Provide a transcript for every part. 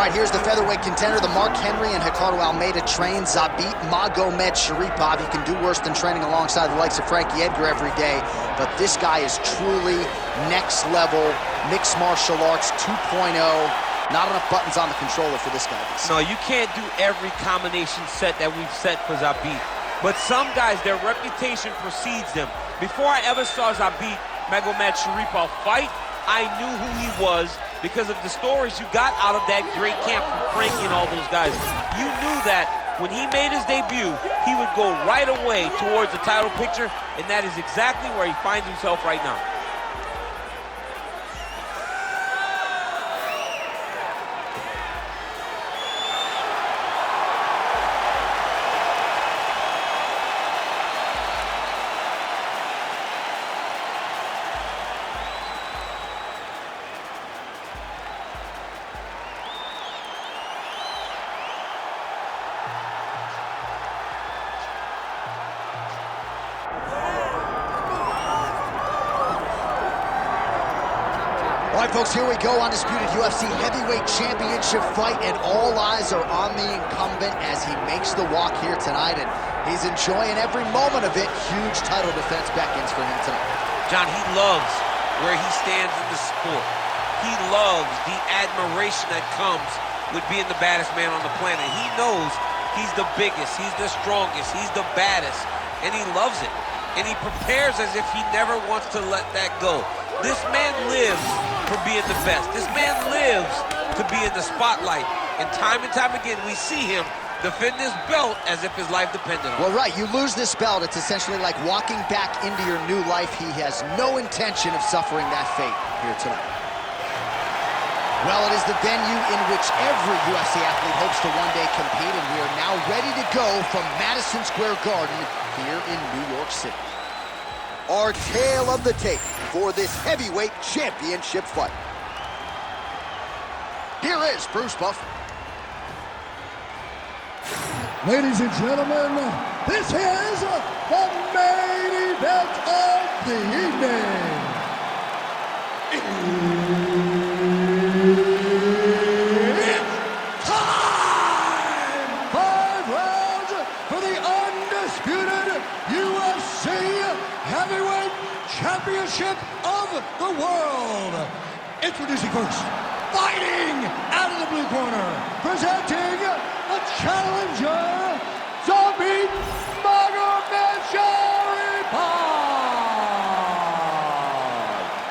right, here's the featherweight contender, the Mark Henry and Ricardo Almeida trained Zabit Magomedsharipov. You can do worse than training alongside the likes of Frankie Edgar every day, but this guy is truly next level, mixed martial arts 2.0. Not enough buttons on the controller for this guy. No, you can't do every combination set that we've set for Zabit. But some guys, their reputation precedes them. Before I ever saw Zabit Magomedsharipov fight, I knew who he was because of the stories you got out of that great camp from Frankie and all those guys. You knew that when he made his debut, he would go right away towards the title picture, and that is exactly where he finds himself right now. All right, folks, here we go. Undisputed UFC Heavyweight Championship fight, and all eyes are on the incumbent as he makes the walk here tonight, and he's enjoying every moment of it. Huge title defense beckons for him tonight. John, he loves where he stands in the sport. He loves the admiration that comes with being the baddest man on the planet. He knows he's the biggest, he's the strongest, he's the baddest, and he loves it. And he prepares as if he never wants to let that go. This man lives for being the best. This man lives to be in the spotlight. And time again, we see him defend this belt as if his life depended on it. Well, right, you lose this belt, it's essentially like walking back into your new life. He has no intention of suffering that fate here tonight. Well, it is the venue in which every UFC athlete hopes to one day compete, and we are now ready to go from Madison Square Garden here in New York City. Our tale of the tape for this heavyweight championship fight. Here is Bruce Buffer. Ladies and gentlemen, this is the main event of the evening. It's time! 5 rounds for the undisputed UFC Heavyweight Championship of the world. Introducing first, fighting out of the blue corner, presenting the challenger, Zabit Magomedsharipov.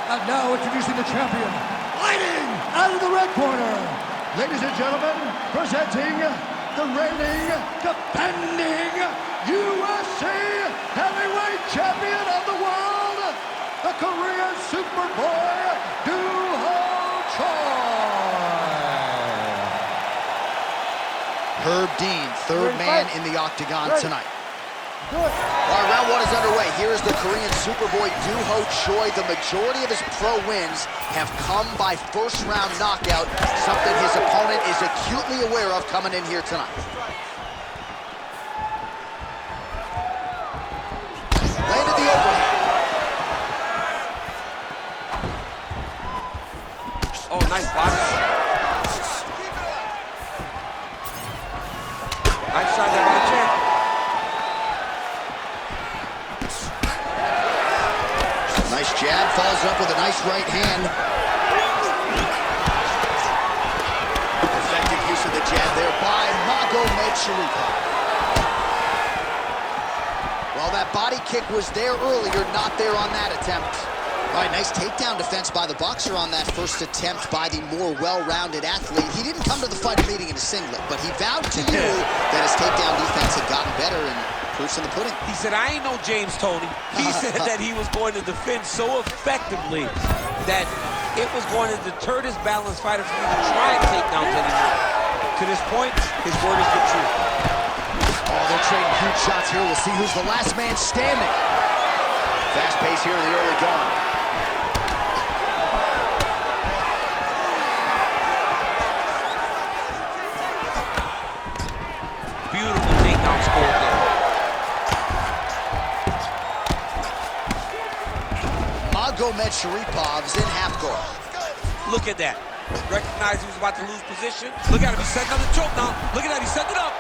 And now introducing the champion, fighting out of the red corner. Ladies and gentlemen, presenting the reigning, defending UFC Heavyweight Champion of the world, the Korean Superboy, Herb Dean, third man in the octagon tonight. All right, round one is underway. Here is the Korean Superboy, Doo-Ho Choi. The majority of his pro wins have come by first-round knockout, something his opponent is acutely aware of coming in here tonight. Landed the overhand. Oh, nice body. Nice shot there by the champ. Nice jab, follows up with a nice right hand. Effective use of the jab there by Magomedsharipov. Well, that body kick was there earlier, not there on that attempt. All right, nice takedown defense by the boxer on that first attempt by the more well-rounded athlete. He didn't come to the fight meeting in a singlet, but he vowed to you that his takedown defense had gotten better, and proof's in the pudding. He said, I ain't no James Toney. He said that he was going to defend so effectively that it was going to deter this balanced fighter from even trying takedowns anymore. To this point, his word is the truth. Oh, they're trading huge shots here. We'll see who's the last man standing. Fast pace here in the early going. Beautiful takedown score there. Magomedsharipov in half guard. Look at that. Recognized he was about to lose position. Look at him, he's setting up the choke now. Look at that, he's setting it up.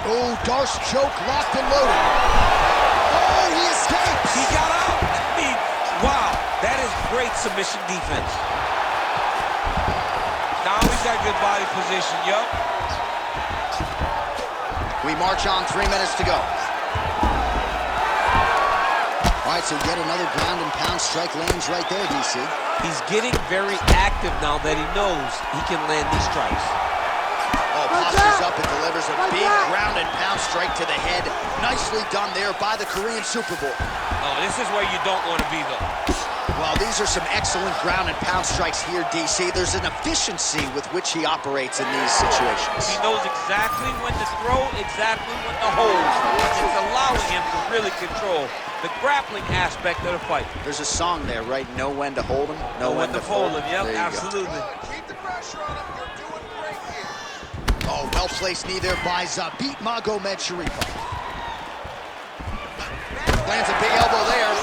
Oh, Darce choke locked and loaded. Oh, he escapes. He got out. I mean, wow, that is great submission defense. Now he's got good body position, yup. We march on, 3 minutes to go. All right, so yet another ground and pound strike lands right there, DC. He's getting very active now that he knows he can land these strikes. Oh, postures up and delivers a big ground and pound strike to the head. Nicely done there by the Korean Super Bowl. Oh, this is where you don't want to be, though. Well, these are some excellent ground and pound strikes here, DC. There's an efficiency with which he operates in these situations. He knows exactly when to throw, exactly when to hold. It's allowing him to really control the grappling aspect of the fight. There's a song there, right? Know when to hold him, know when to fold him. Yep, absolutely. Keep the pressure on him. You're doing great here. Oh, well-placed knee there by Zabit Magomed Sharipov. Lands a big elbow there.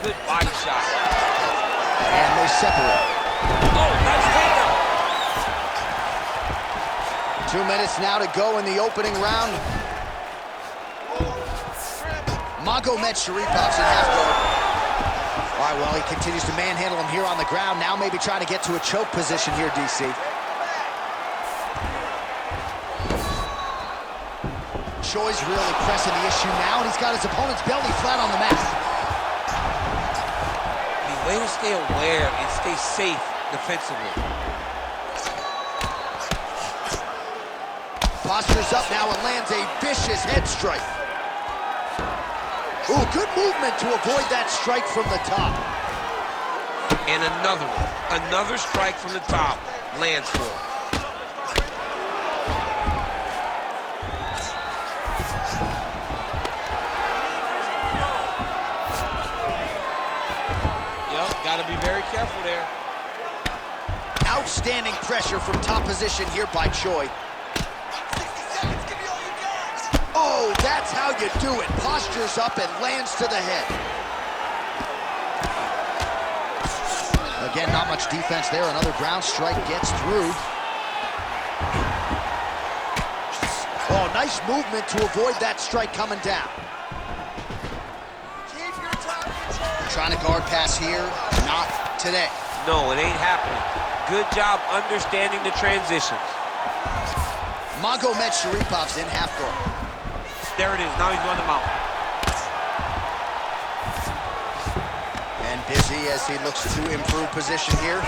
Good body shot. And they separate. Oh, nice takedown. 2 minutes now to go in the opening round. Magomed Sharipov's in half guard. All right, well, he continues to manhandle him here on the ground. Now maybe trying to get to a choke position here, DC. Choi's really pressing the issue now, and he's got his opponent's belly flat on the mat. Way to stay aware and stay safe defensively. Postures up now and lands a vicious head strike. Ooh, good movement to avoid that strike from the top. And another one. Another strike from the top lands for him. Got to be very careful there. Outstanding pressure from top position here by Choi. 60 seconds, give me all you got. Oh, that's how you do it. Postures up and lands to the head. Again, not much defense there. Another ground strike gets through. Oh, nice movement to avoid that strike coming down. Trying to guard pass here, not today. No, it ain't happening. Good job understanding the transitions. Magomed Sharipov's in half guard. There it is, now he's on the mount. And busy as he looks to improve position here.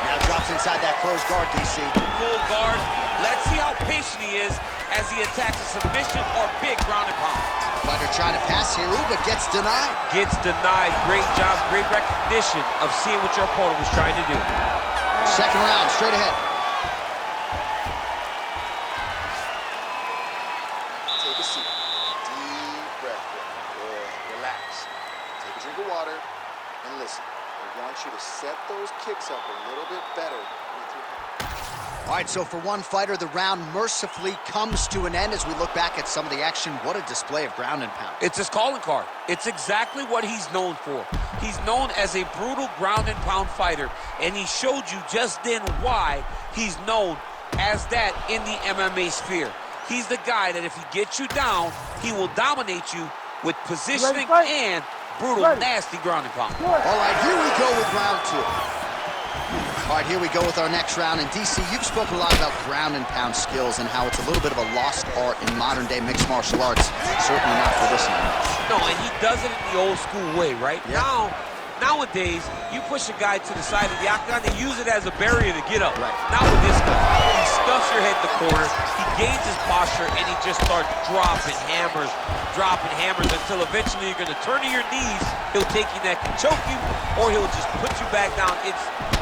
Now drops inside that closed guard, DC. Full guard. Let's see how patient he is as he attacks a submission or big ground and pound. Fighter trying to pass here, ooh, but gets denied. Gets denied. Great job, great recognition of seeing what your opponent was trying to do. Second round, straight ahead. Take a seat. Deep breath. Good. Relax. Take a drink of water and listen. I want you to set those kicks up a little bit better with your head. All right, so for one fighter, the round mercifully comes to an end as we look back at some of the action. What a display of ground and pound. It's his calling card. It's exactly what he's known for. He's known as a brutal ground and pound fighter, and he showed you just then why he's known as that in the MMA sphere. He's the guy that if he gets you down, he will dominate you with positioning and brutal, nasty ground and pound. All right, here we go with round two. All right, here we go with our next round. And DC, you've spoken a lot about ground and pound skills and how it's a little bit of a lost art in modern-day mixed martial arts. Certainly not for this one. No, and he does it in the old school way, right? Yeah. Nowadays, you push a guy to the side of the octagon, they use it as a barrier to get up. Right. Not with this guy. He stuffs your head in the corner, he gains his posture, and he just starts dropping hammers until eventually you're going to turn to your knees, he'll take your neck and choke you, or he'll just put you back down.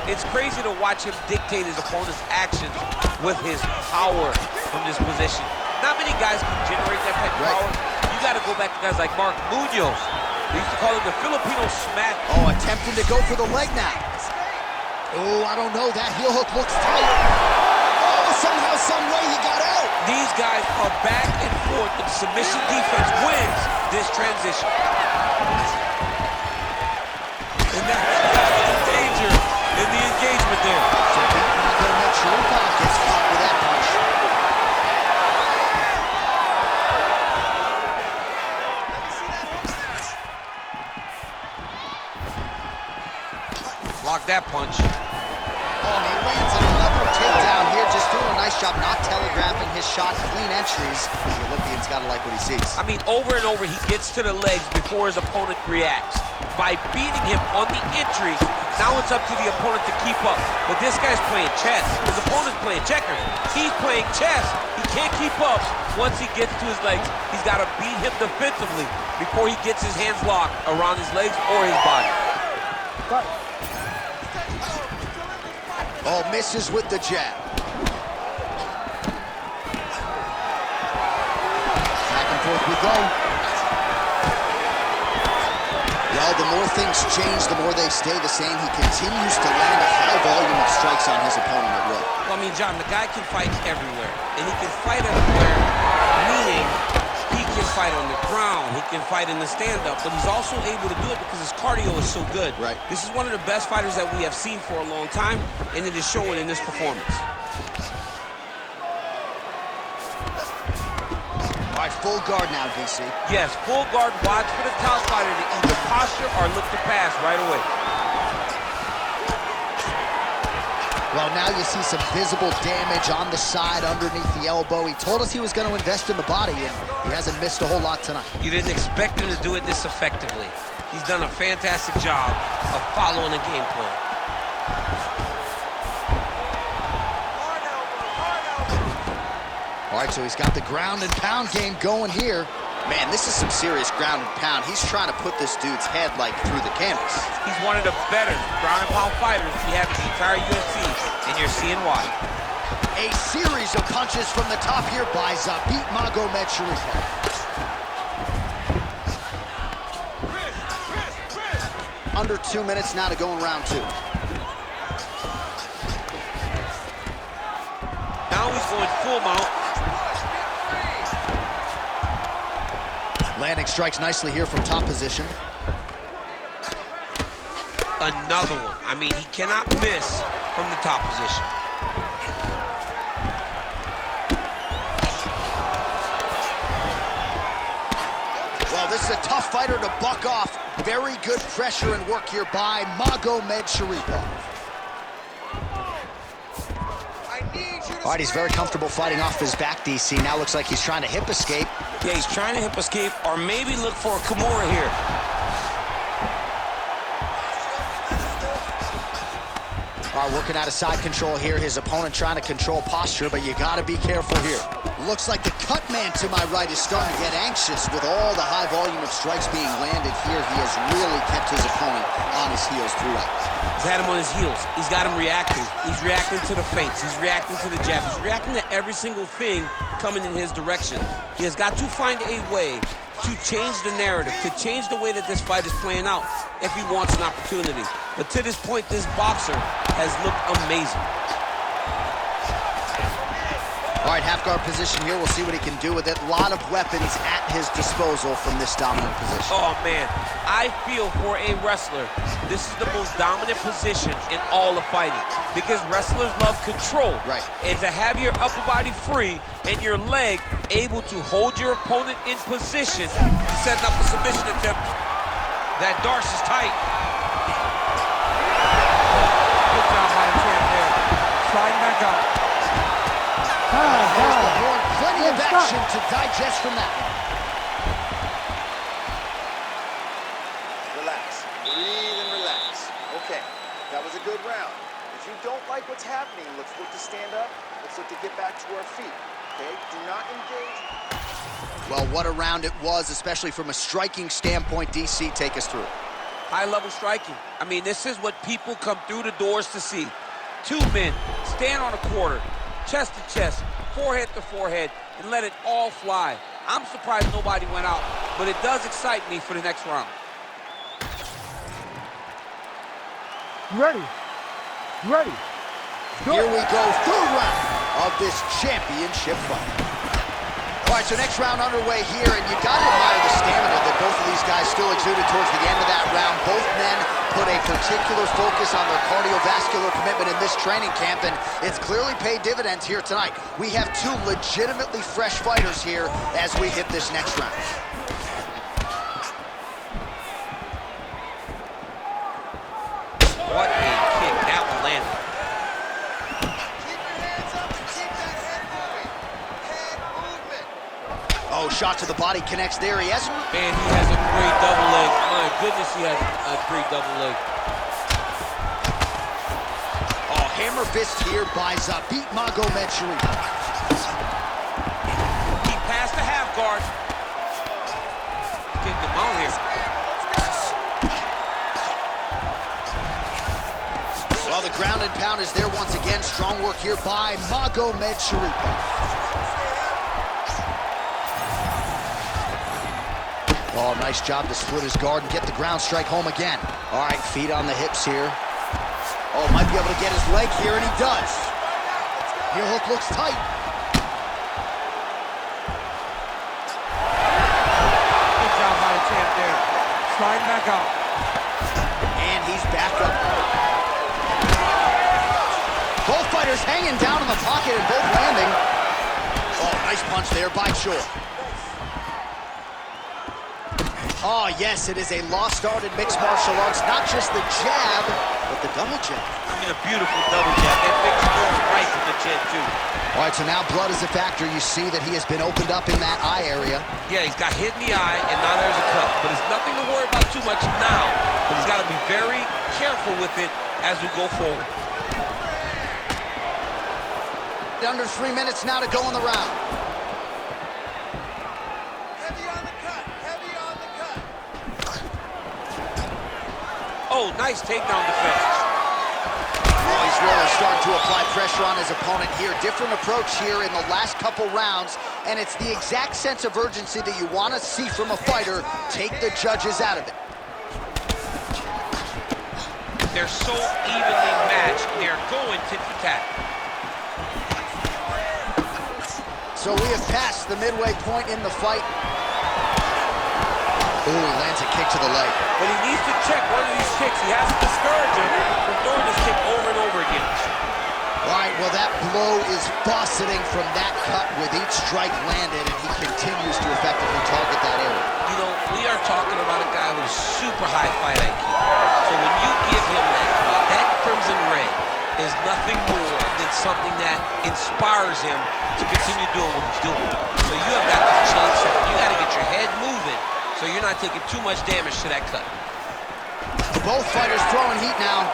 It's crazy to watch him dictate his opponent's actions with his power from this position. Not many guys can generate that type of power. You got to go back to guys like Mark Munoz. They used to call him the Filipino smack. Oh, attempting to go for the leg now. Oh, I don't know. That heel hook looks tight. Oh, somehow, some way, he got out. These guys are back and forth, and submission defense wins this transition. And that's danger in the engagement there. So Mago Mecharupa gets caught with that punch. Block that punch. Oh, and he lands another takedown here, just doing a nice job not telegraphing his shot. Clean entries. The Olympian's got to like what he sees. I mean, over and over, he gets to the legs before his opponent reacts. By beating him on the entries, now it's up to the opponent to keep up. But this guy's playing chess. His opponent's playing checkers. He's playing chess. He can't keep up once he gets to his legs. He's got to beat him defensively before he gets his hands locked around his legs or his body. Oh, misses with the jab. Back and forth we go. Well, the more things change, the more they stay the same. He continues to land a high volume of strikes on his opponent at will. Well, I mean, John, the guy can fight everywhere. And he can fight everywhere, meaning he can fight on the ground, he can fight in the stand-up, but he's also able to do it because his cardio is so good. Right. This is one of the best fighters that we have seen for a long time, and it is showing in this performance. All right, full guard now, DC. Yes, full guard, watch for the top fighter to either posture or look to pass right away. Well, now you see some visible damage on the side underneath the elbow. He told us he was going to invest in the body, and he hasn't missed a whole lot tonight. You didn't expect him to do it this effectively. He's done a fantastic job of following the game plan. All right, so he's got the ground and pound game going here. Man, this is some serious ground and pound. He's trying to put this dude's head, like, through the canvas. He's one of the better ground and pound fighters we have in the entire UFC, and you're seeing why. A series of punches from the top here by Zabit Magomedsharipov. Under 2 minutes now to go in round 2. Now he's going full mount. Landing strikes nicely here from top position. Another one. I mean, he cannot miss from the top position. Well, this is a tough fighter to buck off. Very good pressure and work here by Magomedsharipov. All right, he's very comfortable fighting off his back, DC. Now looks like he's trying to hip escape. Yeah, he's trying to hip escape or maybe look for a Kimura here. All right, working out of side control here. His opponent trying to control posture, but you got to be careful here. Looks like the cut man to my right is starting to get anxious with all the high volume of strikes being landed here. He has really kept his opponent on his heels throughout. He's had him on his heels. He's got him reacting. He's reacting to the feints. He's reacting to the jab. He's reacting to every single thing coming in his direction. He has got to find a way to change the narrative, to change the way that this fight is playing out if he wants an opportunity. But to this point, this boxer has looked amazing. All right, half guard position here. We'll see what he can do with it. A lot of weapons at his disposal from this dominant position. Oh, man. I feel for a wrestler, this is the most dominant position in all of fighting because wrestlers love control. Right. And to have your upper body free and your leg able to hold your opponent in position to set up a submission attempt. That Darce is tight. Good job by the champ there. Sliding back up. There's the horn. Plenty of action to digest from that. Relax. Breathe and relax. Okay, that was a good round. If you don't like what's happening, let's look to stand up. Let's look to get back to our feet. Okay? Do not engage. Well, what a round it was, especially from a striking standpoint. DC, take us through it. High-level striking. I mean, this is what people come through the doors to see. Two men stand on a quarter, chest to chest, forehead to forehead, and let it all fly. I'm surprised nobody went out, but it does excite me for the next round. You ready? You ready? Here we go, third round. of this championship fight. All right, so next round underway here, and you got to admire the stamina that both of these guys still exuded towards the end of that round. Both men put a particular focus on their cardiovascular commitment in this training camp, and it's clearly paid dividends here tonight. We have two legitimately fresh fighters here as we hit this next round. What a kick. That one landed. Keep your hands up and keep that head moving. Head movement. Oh, shot to the body connects there. He has... Man, he has a great double leg. My goodness, he has a great double leg. Oh, hammer fist here by Zabit Magomed. He passed the half guard. Kicked him out here. Well, the ground and pound is there once again. Strong work here by Magomed Sharipov. Oh, nice job to split his guard and get the ground strike home again. All right, feet on the hips here. Oh, might be able to get his leg here, and he does. Heel hook looks tight. Good job by the champ there. Sliding back out. And he's back up. Both fighters hanging down in the pocket and both landing. Oh, nice punch there by Choi. Oh, yes, it is a lost art in mixed martial arts. Not just the jab, but the double jab. I mean, a beautiful double jab. That fix goes right from the chin, too. All right, so now blood is a factor. You see that he has been opened up in that eye area. Yeah, he's got hit in the eye, and now there's a cut. But it's nothing to worry about too much now. But he's got to be very careful with it as we go forward. Under 3 minutes now to go in the round. Heavy on the cut. Heavy on the cut. Oh, nice takedown defense. Oh, he's really starting to apply pressure on his opponent here. Different approach here in the last couple rounds, and it's the exact sense of urgency that you want to see from a fighter. Take the judges out of it. They're so evenly matched. They're going tit for tat. So we have passed the midway point in the fight. Ooh, he lands a kick to the leg. But he needs to check one of these kicks. He has to discourage him from throwing this kick over and over again. All right, well, that blow is buffeting from that cut with each strike landed, and he continues to effectively target that area. You know, we are talking about a guy with a super high fight IQ. So when you give him that crimson ray is nothing more than something that inspires him to continue doing what he's doing. So you have got to change something. You got to get your head moving so you're not taking too much damage to that cut. Both fighters throwing heat now.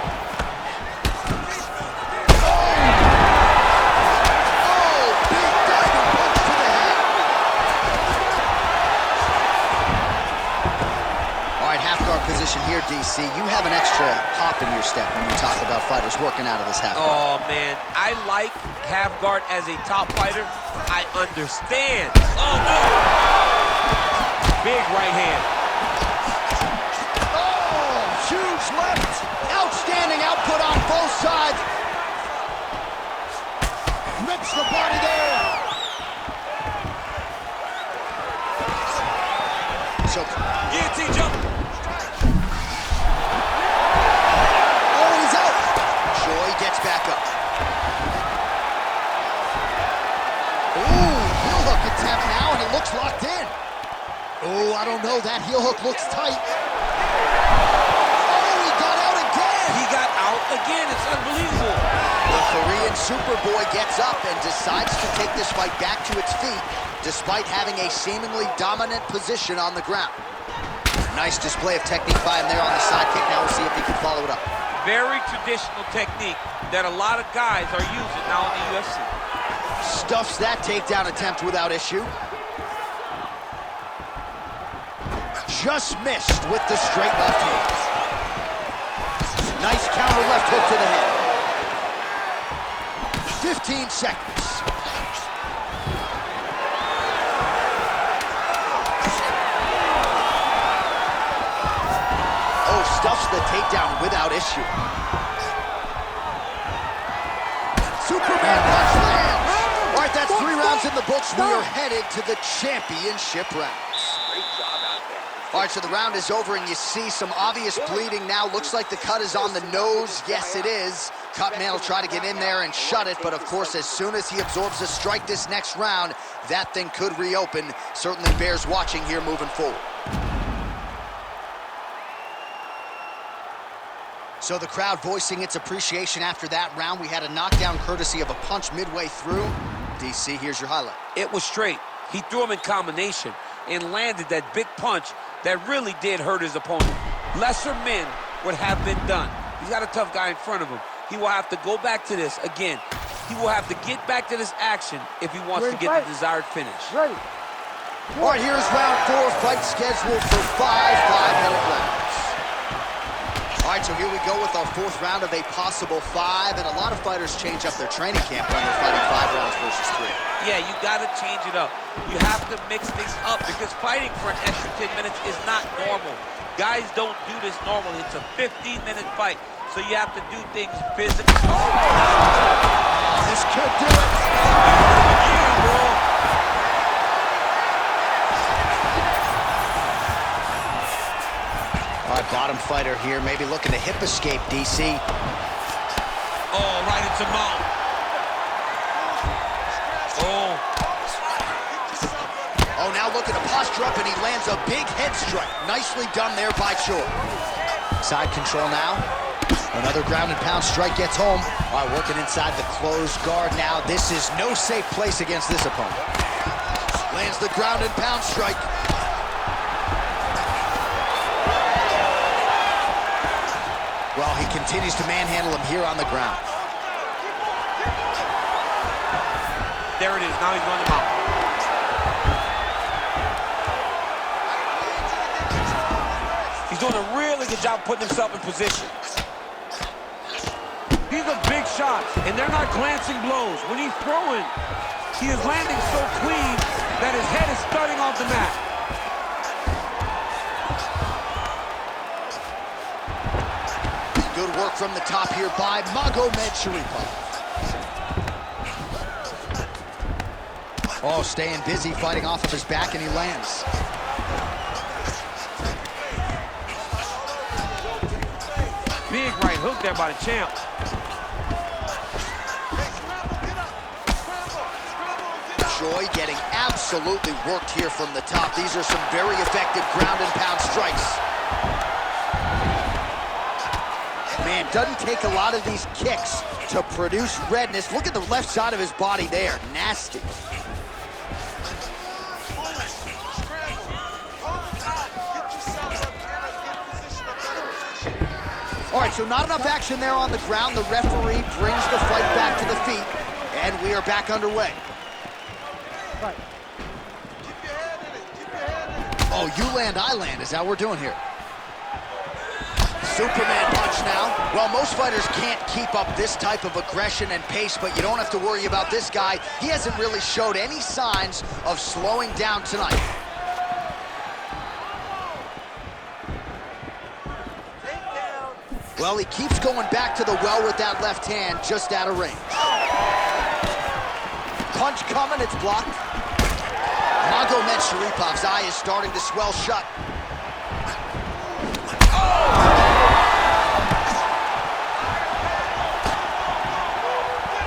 Position here, DC. You have an extra hop in your step when you talk about fighters working out of this half guard. Oh, man. I like half guard as a top fighter. I understand. Oh, no. Big right hand. Oh, huge left. Outstanding output on both sides. Rips the body there. So, guillotine jump. Gets back up. Ooh, heel hook attempt now, and it looks locked in. Ooh, I don't know. That heel hook looks tight. Oh, he got out again. He got out again. It's unbelievable. The Korean Superboy gets up and decides to take this fight back to its feet, despite having a seemingly dominant position on the ground. Nice display of technique by him there on the side kick. Now we'll see if he can follow it up. Very traditional technique that a lot of guys are using now in the UFC. Stuffs that takedown attempt without issue. Just missed with the straight left hand. Nice counter left hook to the head. 15 seconds. Stuffs the takedown without issue. Superman punch lands. rounds in the books. We are headed to the championship rounds. Great job out there. All right, so the round is over, and you see some obvious bleeding now. Looks like the cut is on the nose. Yes, it is. Cutman will try to get in there and shut it, but of course, as soon as he absorbs a strike this next round, that thing could reopen. Certainly bears watching here moving forward. So the crowd voicing its appreciation after that round. We had a knockdown courtesy of a punch midway through. DC, here's your highlight. It was straight. He threw him in combination and landed that big punch that really did hurt his opponent. Lesser men would have been done. He's got a tough guy in front of him. He will have to go back to this again. He will have to get back to this action if he wants to get the desired finish. Ready. All right, here's round 4, fight scheduled for 5 5-minute rounds. All right, so here we go with our 4th round of a possible 5, and a lot of fighters change up their training camp when they're fighting 5 rounds versus 3. Yeah, you got to change it up. You have to mix things up because fighting for an extra 10 minutes is not normal. Guys don't do this normally. It's a 15-minute fight, so you have to do things physically. This could do it. Yeah, bro. All right, bottom fighter here, maybe looking to hip escape, DC. Oh, right into mount. Oh. Oh, now looking to posture up, and he lands a big head strike. Nicely done there by Choi. Side control now. Another ground and pound strike gets home. All right, working inside the closed guard now. This is no safe place against this opponent. Lands the ground and pound strike. Well, he continues to manhandle him here on the ground. There it is. Now he's going to mount. He's doing a really good job putting himself in position. These are big shots, and they're not glancing blows. When he's throwing, he is landing so clean that his head is starting off the mat. Good work from the top here by Magomed Sharipov. Oh, staying busy, fighting off of his back, and he lands. Big right hook there by the champ. Choi getting absolutely worked here from the top. These are some very effective ground and pound strikes. Man, doesn't take a lot of these kicks to produce redness. Look at the left side of his body there. Nasty. All right, so not enough action there on the ground. The referee brings the fight back to the feet, and we are back underway. Right. Oh, you land, I land. Is that what we're doing here? Superman punch now. Well, most fighters can't keep up this type of aggression and pace, but you don't have to worry about this guy. He hasn't really showed any signs of slowing down tonight. Well, he keeps going back to the well with that left hand, just out of range. Punch coming, it's blocked. Magomed Sharipov's eye is starting to swell shut.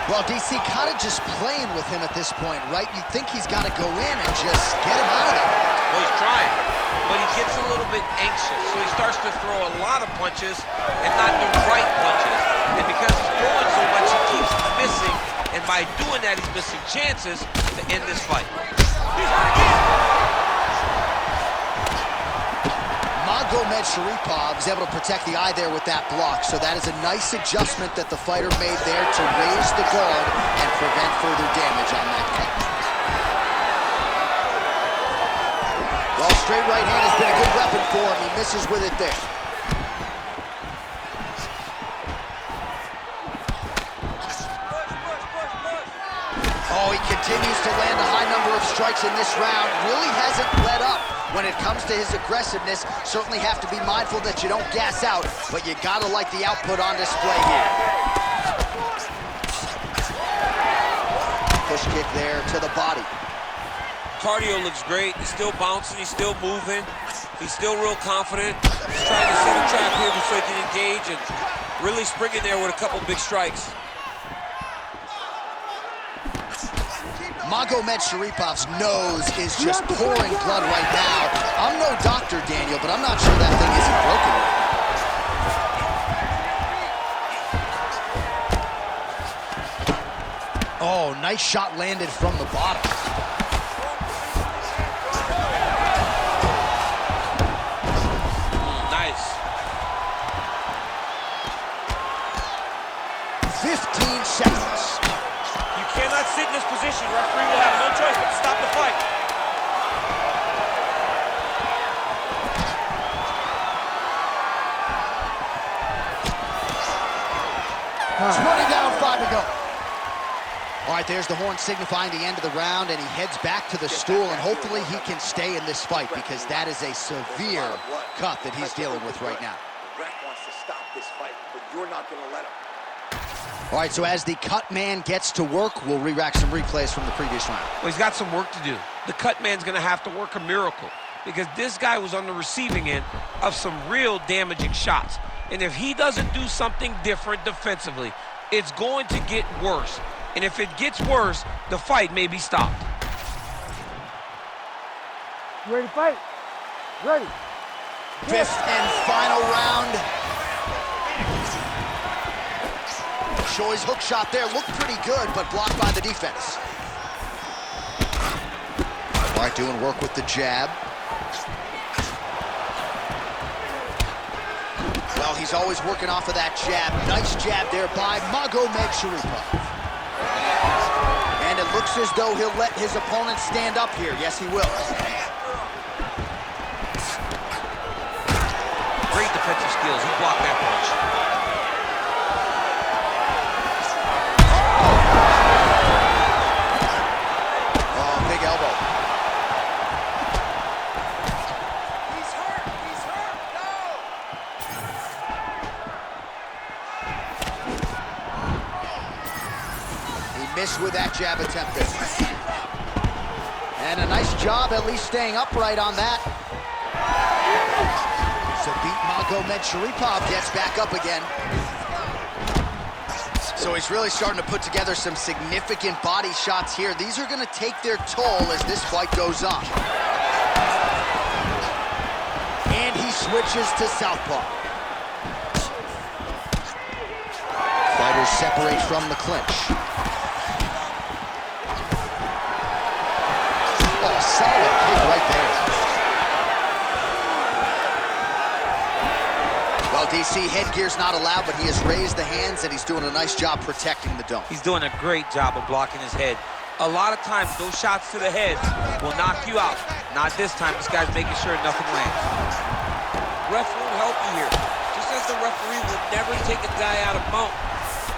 Well, DC kind of just playing with him at this point, right? You think he's got to go in and just get him out of there. Well, he's trying, but he gets a little bit anxious, so he starts to throw a lot of punches and not the right punches. And because he's throwing so much, he keeps missing, and by doing that, he's missing chances to end this fight. Magomed Sharipov is able to protect the eye there with that block, so that is a nice adjustment that the fighter made there to raise the guard and prevent further damage on that cut. Well, straight right hand has been a good weapon for him. He misses with it there. Oh, he continues to land a high number of strikes in this round. Really hasn't let up when it comes to his aggressiveness. Certainly have to be mindful that you don't gas out, but you gotta like the output on display here. Push kick there to the body. Cardio looks great. He's still bouncing. He's still moving. He's still real confident. He's trying to set a trap here so he can engage and really spring in there with a couple big strikes. Magomed Sharipov's nose is just pouring blood right now. I'm no doctor, Daniel, but I'm not sure that thing isn't broken right now. Oh, nice shot landed from the bottom. Nice. 15 seconds. You cannot sit in this position. Referee will have no choice but to stop the fight. It's 20 down, 5 to go. All right, there's the horn signifying the end of the round, and he heads back to the stool, and hopefully he can stay in this fight because that is a severe cut that he's dealing with right now. The ref wants to stop this fight, but you're not going to let him. All right, so as the cut man gets to work, we'll re-rack some replays from the previous round. Well, he's got some work to do. The cut man's going to have to work a miracle because this guy was on the receiving end of some real damaging shots. And if he doesn't do something different defensively, it's going to get worse. And if it gets worse, the fight may be stopped. You ready to fight? Ready. Fifth and final round. Shoi's hook shot there looked pretty good, but blocked by the defense. All right, doing work with the jab. Well, he's always working off of that jab. Nice jab there by Magomed Sharipov. And it looks as though he'll let his opponent stand up here. Yes, he will. Great defensive skills. He blocked that punch. Oh, big elbow. He's hurt! He's hurt! No! He missed with that jab attempt there. And a nice job at least staying upright on that. Zabit Magomed Sharipov gets back up again. So he's really starting to put together some significant body shots here. These are going to take their toll as this fight goes on. And he switches to southpaw. Fighters separate from the clinch. Oh, solid kick right there. Well, DC, headgear's not allowed, but he has raised the hands, and he's doing a nice job protecting the dome. He's doing a great job of blocking his head. A lot of times, those shots to the head will knock you out. Not this time. This guy's making sure nothing lands. Ref won't help you here. Just as the referee will never take a guy out of mount,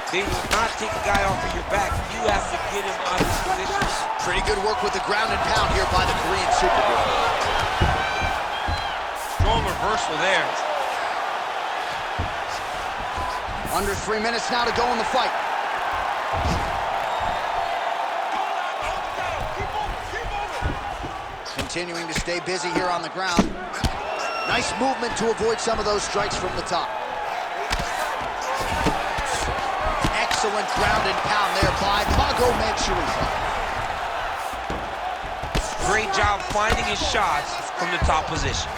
they will not take a guy off of your back. You have to get him out of this position. Pretty good work with the ground and pound here by the Korean Superboy. Strong reversal there. Under 3 minutes now to go in the fight. Continuing to stay busy here on the ground. Nice movement to avoid some of those strikes from the top. Excellent ground and pound there by Magomed Sharipov. Great job finding his shots from the top position.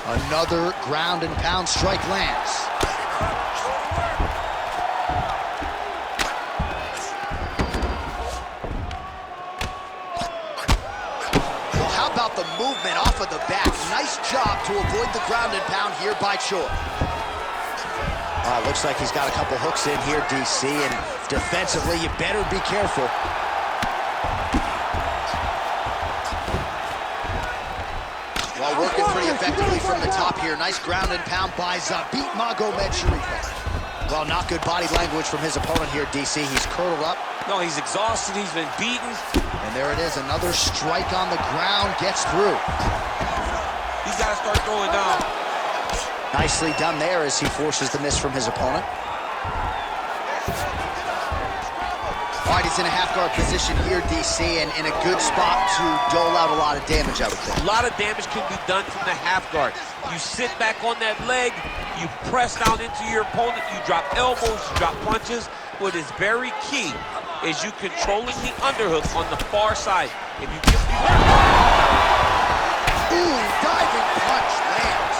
Another ground and pound strike lands. Well, how about the movement off of the back? Nice job to avoid the ground and pound here by Choi. Looks like he's got a couple hooks in here, DC, and defensively, you better be careful. While working pretty effectively from the top here. Nice ground and pound by Zabit Magomed Sharipov. Well, not good body language from his opponent here, DC. He's curled up. No, he's exhausted. He's been beaten. And there it is. Another strike on the ground. Gets through. He's got to start throwing down. Nicely done there as he forces the miss from his opponent. All right, he's in a half-guard position here, DC, and in a good spot to dole out a lot of damage, I would think. A lot of damage can be done from the half guard. You sit back on that leg, you press down into your opponent, you drop elbows, you drop punches. What is very key is you controlling the underhook on the far side. If you get Ooh, diving punch lands.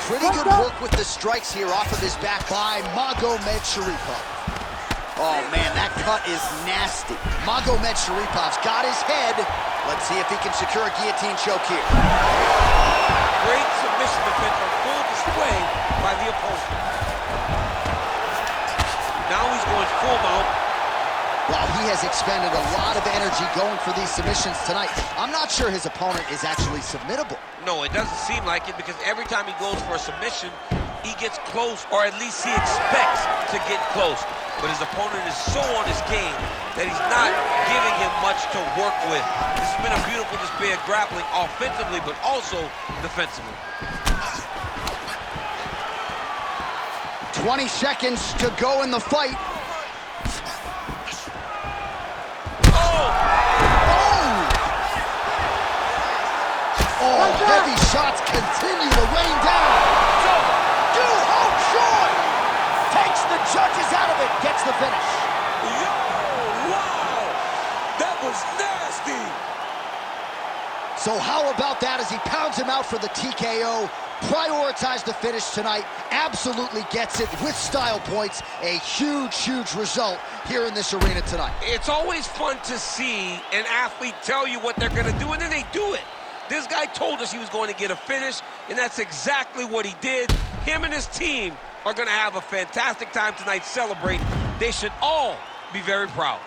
Pretty good work with the strikes here off of his back by Magomed Sharipov. Oh, man, that cut is nasty. Magomed Sharipov's got his head. Let's see if he can secure a guillotine choke here. great submission defense on full display by the opponent. Now he's going full mount. Well, he has expended a lot of energy going for these submissions tonight. I'm not sure his opponent is actually submittable. No, it doesn't seem like it, because every time he goes for a submission, he gets close, or at least he expects to get close. But his opponent is so on his game that he's not giving him much to work with. This has been a beautiful display of grappling offensively, but also defensively. 20 seconds to go in the fight. Oh, heavy shots continue to rain down. So, Du-Ho Choi takes the judges out of it, gets the finish. Yo, wow, that was nasty. So how about that as he pounds him out for the TKO? Prioritized the finish tonight, absolutely gets it with style points. A huge, huge result here in this arena tonight. It's always fun to see an athlete tell you what they're going to do, and then they do it. This guy told us he was going to get a finish, and that's exactly what he did. Him and his team are going to have a fantastic time tonight celebrating. They should all be very proud.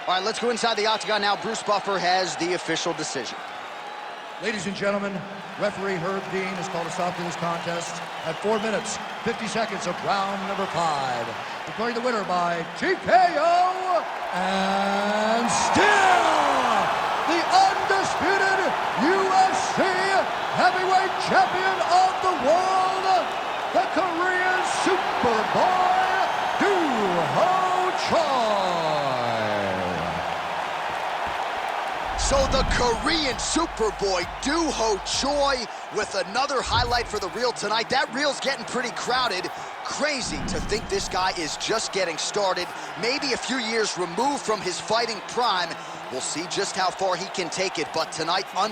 All right, let's go inside the octagon now. Bruce Buffer has the official decision. Ladies and gentlemen, referee Herb Dean has called a stop to this contest at 4 minutes, 50 seconds of round number 5. Declaring the winner by TKO, and still the undisputed UFC heavyweight champion of the world, the Korean Superboy, Du-Ho Choi. So the Korean Superboy, Du-Ho Choi, with another highlight for the reel tonight. That reel's getting pretty crowded. Crazy to think this guy is just getting started. Maybe a few years removed from his fighting prime. We'll see just how far he can take it, but tonight,